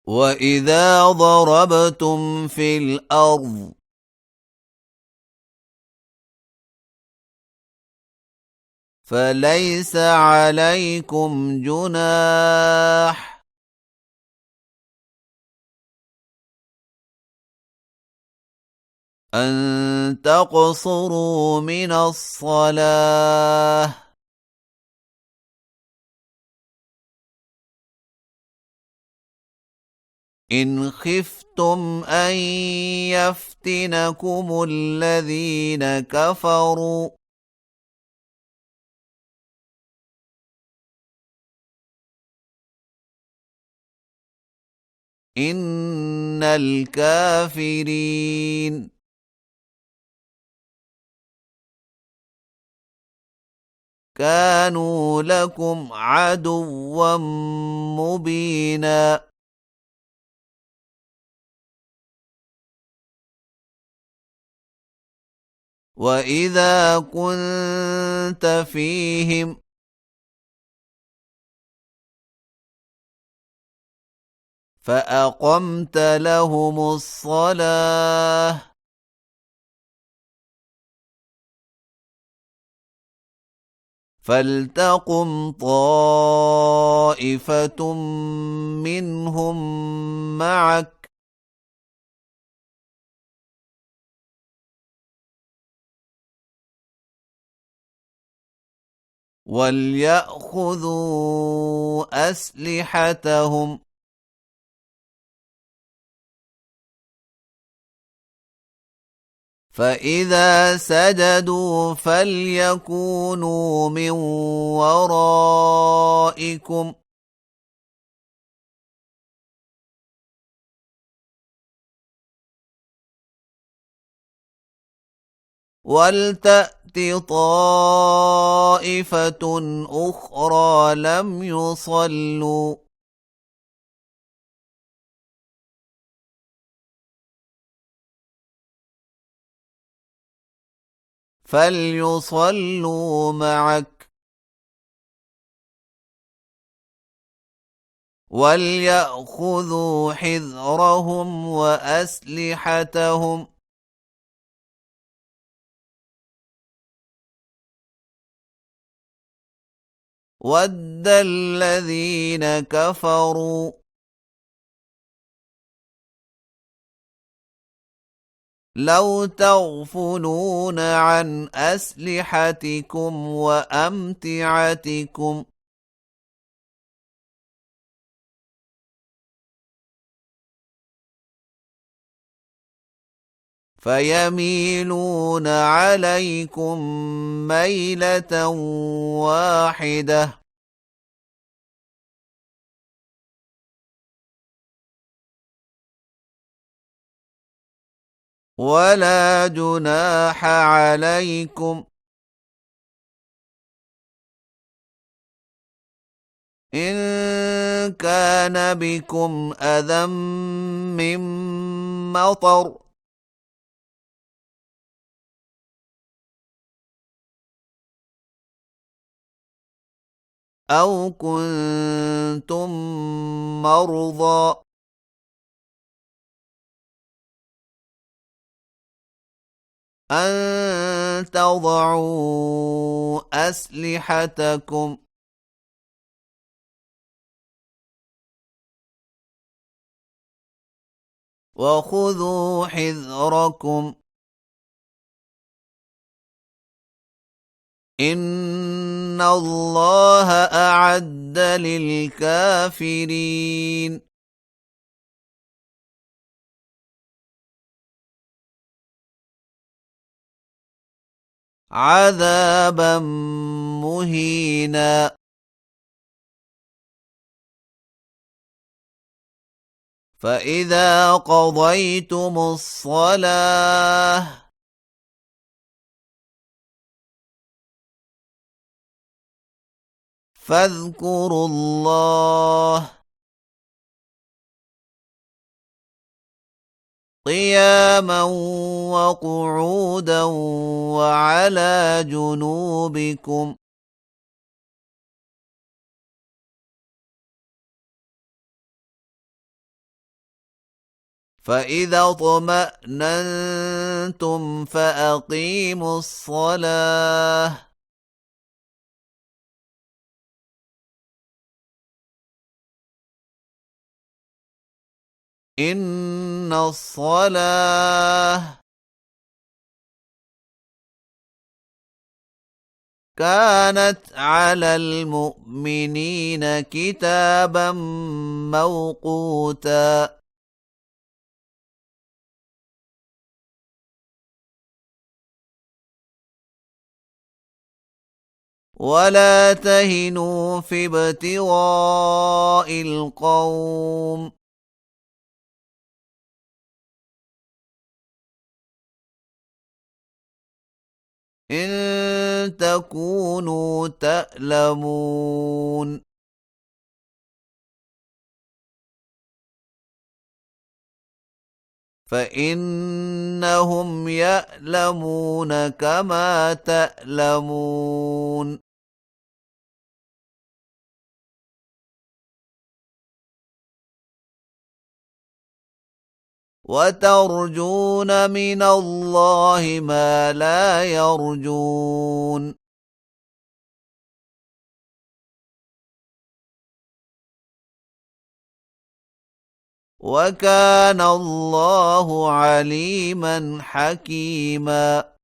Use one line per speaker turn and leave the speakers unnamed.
وإذا ضربتم في الأرض فليس عليكم جناح أن تقصروا من الصلاة إن خفتم أن يفتنكم الذين كفروا إن الكافرين كانوا لكم عدوا مبينا وإذا كنت فيهم فأقمت لهم الصلاة فلتقم طائفة منهم معك وليأخذوا أسلحتهم فإذا سجدوا فليكونوا من ورائكم ولتأت طائفة أخرى لم يصلوا فليصلوا معك وليأخذوا حذرهم وأسلحتهم وَدَّ الذين كفروا لو تغفلون عن أسلحتكم وأمتعتكم فيميلون عليكم ميلة واحدة ولا جناح عليكم إن كان بكم أذى من مطر أو كنتم مرضى أن تضعوا أسلحتكم وخذوا حذركم إن الله أعد للكافرين عذابا مهينا فإذا قضيتم الصلاة فاذكروا الله قياما وقعودا وعلى جنوبكم فإذا اطمأننتم فأقيموا الصلاة إن الصلاة كانت على المؤمنين كتابا موقوتا ولا تهنوا في ابتغاء القوم إن تكونوا تألمون فإنهم يألمون كما تألمون وترجون من الله ما لا يرجون وكان الله عليما حكيما